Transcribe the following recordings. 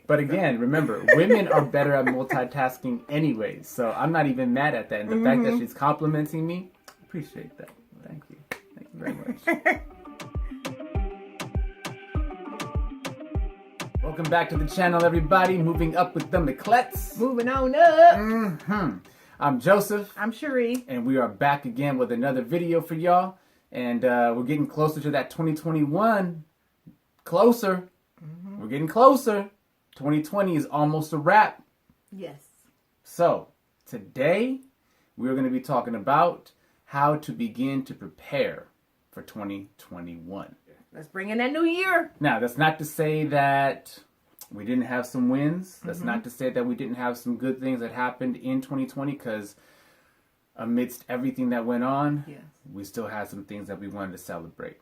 But again, remember, women are better at multitasking anyway, so I'm not even mad at that. And the fact that she's complimenting me, appreciate that. Thank you. Thank you very much. Welcome back to the channel, everybody. Moving up with the Miclettes. Moving on up. I'm Joseph. I'm Sherri. And we are back again with another video for y'all. And we're getting closer to that 2021. Closer. We're getting closer. 2020 is almost a wrap. Yes. So, today we're going to be talking about how to begin to prepare for 2021. Let's bring in that new year. Now, that's not to say that we didn't have some wins. That's not to say that we didn't have some good things that happened in 2020, because amidst everything that went on, Yes. we still had some things that we wanted to celebrate.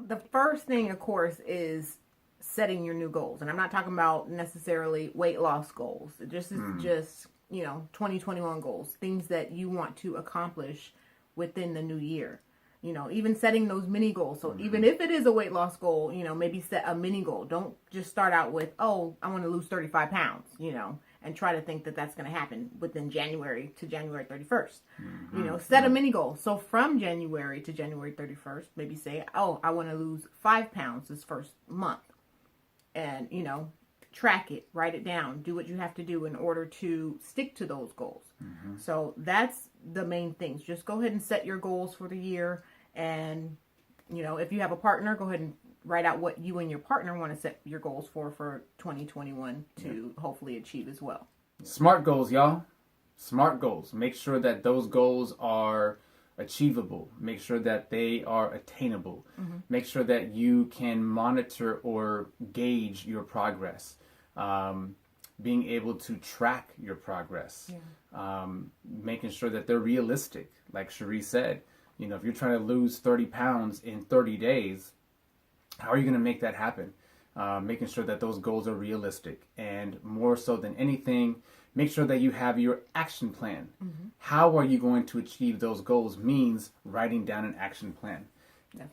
The first thing, of course, is setting your new goals. And I'm not talking about necessarily weight loss goals. This is just, 2021 goals, things that you want to accomplish within the new year. Even setting those mini goals. So even if it is a weight loss goal, maybe set a mini goal. Don't just start out with, oh, I want to lose 35 pounds, and try to think that that's going to happen within January to January 31st. Set a mini goal. So from January to January 31st, maybe say, oh, I want to lose 5 pounds this first month. And, track it, write it down, do what you have to do in order to stick to those goals. So that's the main things. Just go ahead and set your goals for the year. And, if you have a partner, go ahead and write out what you and your partner want to set your goals for 2021 to hopefully achieve as well. Smart goals, y'all. Smart goals. Make sure that those goals are achievable. Make sure that they are attainable. Make sure that you can monitor or gauge your progress. Being able to track your progress. Making sure that they're realistic. Like Sherri said, if you're trying to lose 30 pounds in 30 days, how are you going to make that happen? Making sure that those goals are realistic. And more so than anything, make sure that you have your action plan. How are you going to achieve those goals means writing down an action plan.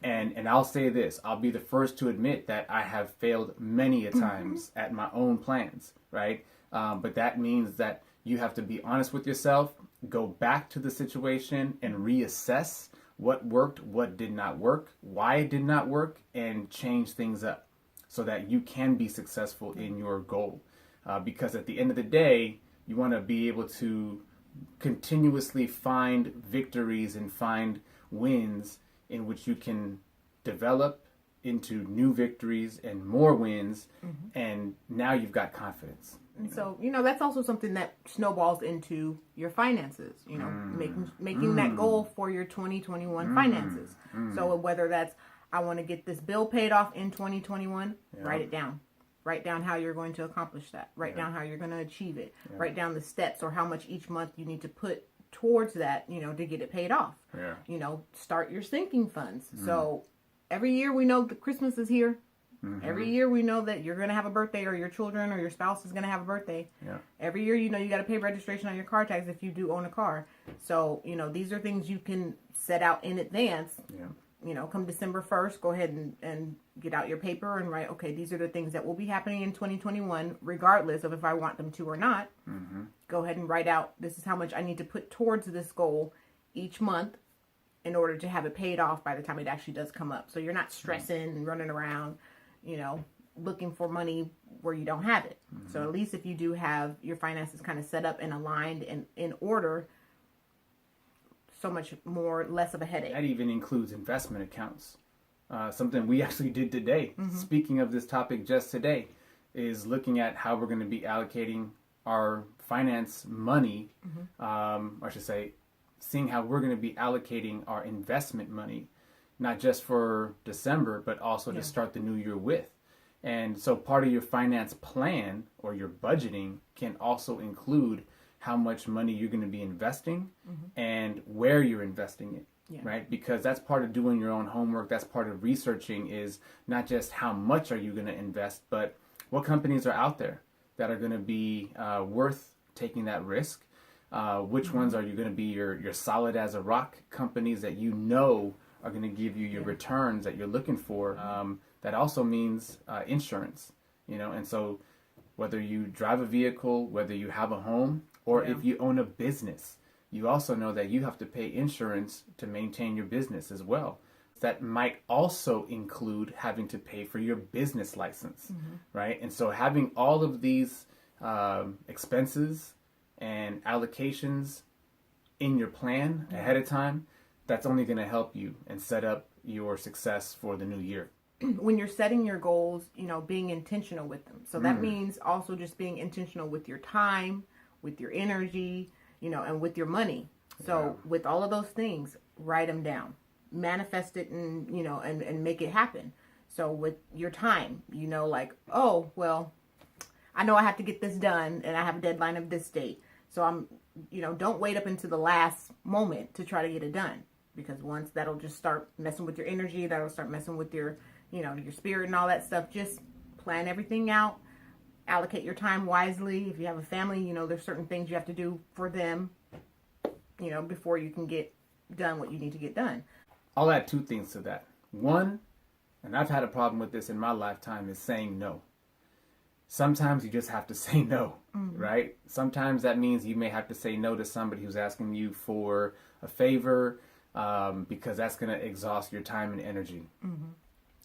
And I'll say this, I'll be the first to admit that I have failed many a times at my own plans, right? But that means that you have to be honest with yourself, go back to the situation and reassess what worked, what did not work, why it did not work, and change things up so that you can be successful in your goal. Because at the end of the day, you want to be able to continuously find victories and find wins in which you can develop into new victories and more wins. And now you've got confidence. And so, that's also something that snowballs into your finances, making that goal for your 2021 finances. So whether that's, I want to get this bill paid off in 2021, write it down. Write down how you're going to accomplish that. Write down how you're going to achieve it. Write down the steps or how much each month you need to put towards that, to get it paid off. Start your sinking funds. So every year we know that Christmas is here. Every year we know that you're going to have a birthday, or your children or your spouse is going to have a birthday. Every year, you got to pay registration on your car tax if you do own a car. So, these are things you can set out in advance. Come December 1st, go ahead and get out your paper and write, okay, these are the things that will be happening in 2021, regardless of if I want them to or not. Go ahead and write out, this is how much I need to put towards this goal each month in order to have it paid off by the time it actually does come up. So you're not stressing and running around, looking for money where you don't have it. So at least if you do have your finances kind of set up and aligned and in order, so much more less of a headache. That even includes investment accounts. Something we actually did today, speaking of this topic just today, is looking at how we're going to be allocating our finance money, I should say, seeing how we're going to be allocating our investment money, not just for December, but also to start the new year with. And so part of your finance plan or your budgeting can also include how much money you're going to be investing and where you're investing it, right? Because that's part of doing your own homework. That's part of researching, is not just how much are you going to invest, but what companies are out there that are going to be worth taking that risk. Which ones are you going to be your solid as a rock companies that are going to give you your returns that you're looking for. That also means insurance, and so Whether you drive a vehicle, whether you have a home, or if you own a business, you also know that you have to pay insurance to maintain your business as well. That might also include having to pay for your business license, right? And so having all of these expenses and allocations in your plan ahead of time, that's only going to help you and set up your success for the new year. When you're setting your goals, being intentional with them. So that means also just being intentional with your time, with your energy, and with your money. So with all of those things, write them down, manifest it, and and make it happen. So with your time, like, oh, well, I know I have to get this done and I have a deadline of this date. So I'm, don't wait up until the last moment to try to get it done, because once that'll just start messing with your energy, that'll start messing with your, your spirit and all that stuff. Just plan everything out, allocate your time wisely. If you have a family, there's certain things you have to do for them, before you can get done what you need to get done. I'll add two things to that. One, and I've had a problem with this in my lifetime, is saying no. Sometimes you just have to say no, right? Sometimes that means you may have to say no to somebody who's asking you for a favor, because that's going to exhaust your time and energy.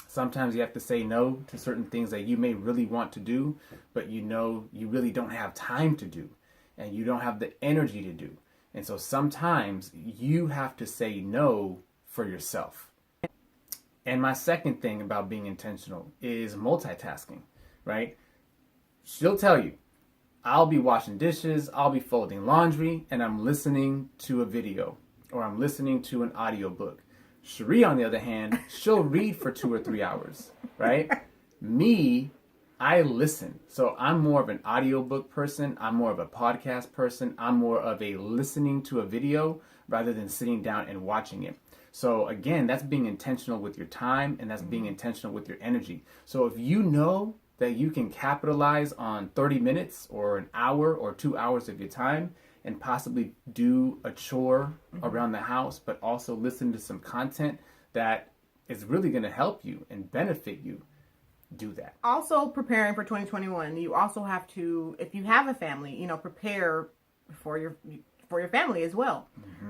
Sometimes you have to say no to certain things that you may really want to do, but you really don't have time to do, and you don't have the energy to do. And so sometimes you have to say no for yourself. And my second thing about being intentional is multitasking, right? She'll tell you, I'll be washing dishes, I'll be folding laundry, and I'm listening to a video, or I'm listening to an audiobook. Sherri, on the other hand, she'll read for 2 or 3 hours, right? Me, I listen. So I'm more of an audiobook person. I'm more of a podcast person. I'm more of a listening to a video rather than sitting down and watching it. So again, that's being intentional with your time, and that's being intentional with your energy. So if you know that you can capitalize on 30 minutes or an hour or 2 hours of your time and possibly do a chore around the house, but also listen to some content that is really going to help you and benefit you, do that. Also, preparing for 2021, you also have to, if you have a family, prepare for your family as well.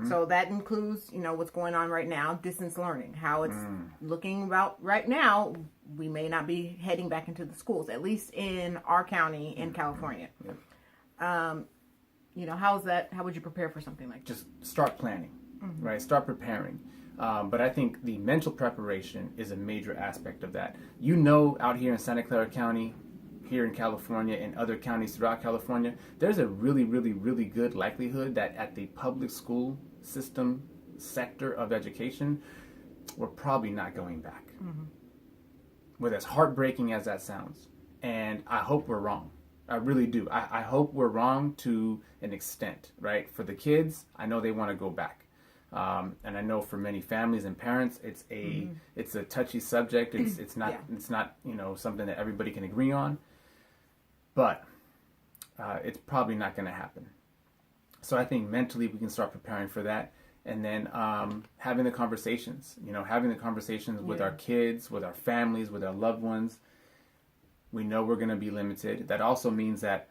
So that includes, what's going on right now, distance learning, how it's looking about right now. We may not be heading back into the schools, at least in our county in California. How's that? How would you prepare for something like that? Just start planning, right? Start preparing. But I think the mental preparation is a major aspect of that. Out here in Santa Clara County, here in California and other counties throughout California, there's a really, really, really good likelihood that at the public school system sector of education, we're probably not going back. With as heartbreaking as that sounds. And I hope we're wrong. I really do. I hope we're wrong to an extent, right? For the kids, I know they want to go back. And I know for many families and parents, it's a touchy subject. It's not something that everybody can agree on. But it's probably not going to happen. So I think mentally we can start preparing for that, and then having the conversations. With our kids, with our families, with our loved ones. We know we're going to be limited. That also means that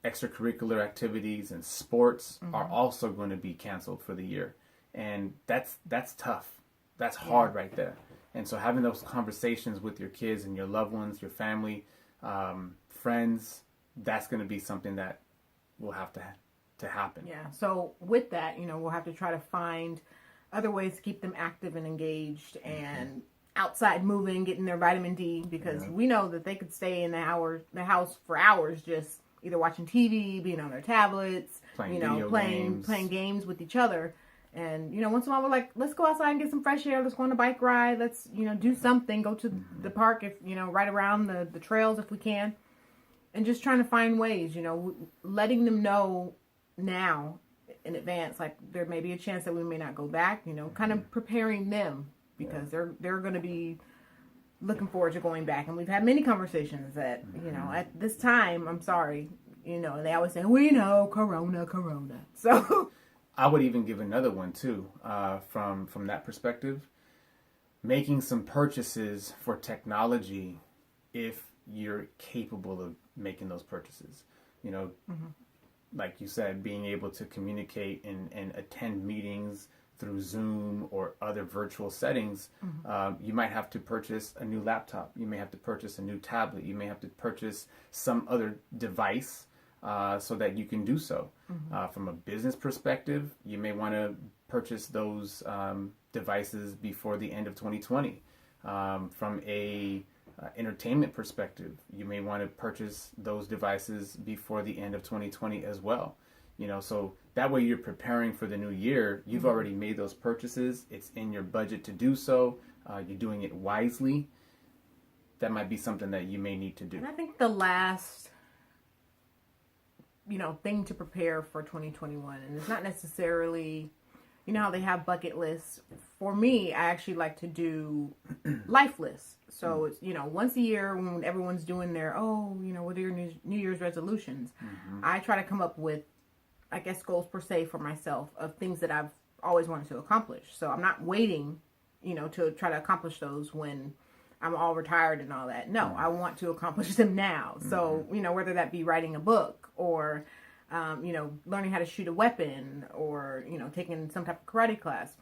extracurricular activities and sports are also going to be canceled for the year, and that's tough. That's hard right there. And so having those conversations with your kids and your loved ones, your family, friends, that's going to be something that will have to happen. Yeah. So with that, we'll have to try to find other ways to keep them active and engaged and outside moving, getting their vitamin D, because we know that they could stay in the house for hours, just either watching TV, being on their tablets, playing games with each other. And, once in a while we're like, let's go outside and get some fresh air. Let's go on a bike ride. Let's, do something, go to the park, if, right around the trails if we can. And just trying to find ways, letting them know now in advance, like there may be a chance that we may not go back, kind of preparing them, because they're going to be looking forward to going back. And we've had many conversations that, at this time, I'm sorry, and they always say, we know, Corona. So I would even give another one too, from that perspective, making some purchases for technology if you're capable making those purchases. You know, like you said, being able to communicate and attend meetings through Zoom or other virtual settings, you might have to purchase a new laptop. You may have to purchase a new tablet. You may have to purchase some other device so that you can do so. From a business perspective, you may want to purchase those devices before the end of 2020. From a entertainment perspective, you may want to purchase those devices before the end of 2020 as well. You know, so that way you're preparing for the new year. You've already made those purchases. It's in your budget to do so. You're doing it wisely. That might be something that you may need to do. And I think the last, thing to prepare for 2021, and it's not necessarily, how they have bucket lists. For me, I actually like to do life lists. So it's, once a year when everyone's doing their, what are your New Year's resolutions? I try to come up with, I guess, goals per se for myself of things that I've always wanted to accomplish. So I'm not waiting, to try to accomplish those when I'm all retired and all that. No, I want to accomplish them now. So, whether that be writing a book or, learning how to shoot a weapon or, taking some type of karate class.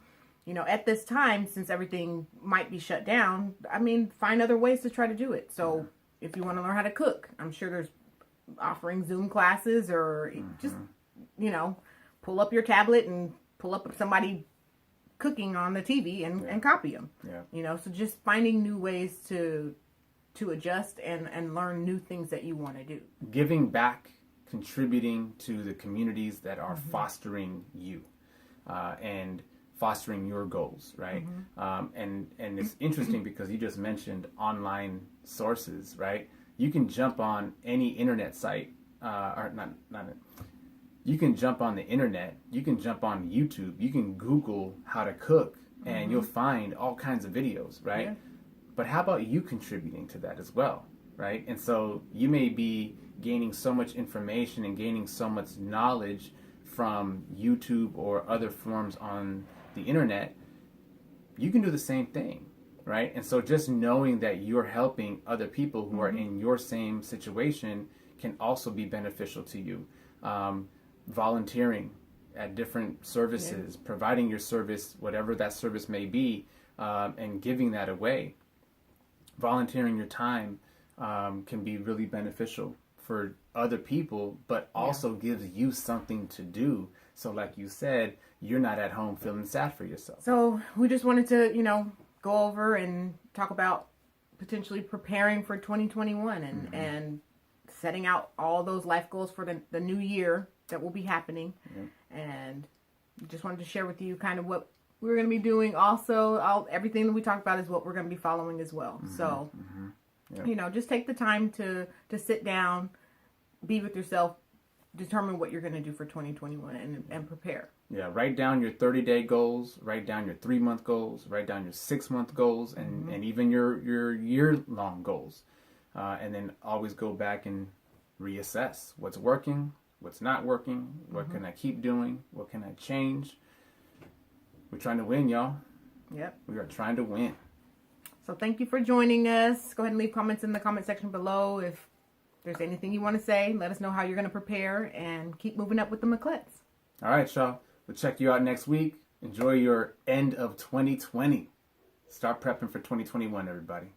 At this time, since everything might be shut down, find other ways to try to do it. So if you want to learn how to cook, I'm sure there's offering Zoom classes or just, pull up your tablet and pull up somebody cooking on the TV and copy them. So just finding new ways to adjust and learn new things that you want to do. Giving back, contributing to the communities that are fostering you and fostering your goals, right? And it's interesting because you just mentioned online sources, right? You can jump on any internet site, you can jump on the internet, you can jump on YouTube, you can Google how to cook, and you'll find all kinds of videos, right? Yeah. But how about you contributing to that as well, right? And so you may be gaining so much information and gaining so much knowledge from YouTube or other forms on the internet. You can do the same thing, right? And so just knowing that you're helping other people who are in your same situation can also be beneficial to you. Volunteering at different services, providing your service, whatever that service may be, and giving that away. Volunteering your time can be really beneficial for other people, but also gives you something to do. So like you said, you're not at home feeling sad for yourself. So we just wanted to, go over and talk about potentially preparing for 2021 and setting out all those life goals for the new year that will be happening. And just wanted to share with you kind of what we're going to be doing. Also, everything that we talked about is what we're going to be following as well. So, just take the time to sit down, be with yourself, determine what you're going to do for 2021 and prepare. Yeah, write down your 30-day goals, write down your 3-month goals, write down your 6-month goals, and even your year-long goals. And then always go back and reassess what's working, what's not working, what can I keep doing, what can I change. We're trying to win, y'all. Yep. We are trying to win. So thank you for joining us. Go ahead and leave comments in the comment section below. If there's anything you want to say, let us know how you're going to prepare and keep moving up with the Miclettes. All right, y'all. We'll check you out next week. Enjoy your end of 2020. Start prepping for 2021, everybody.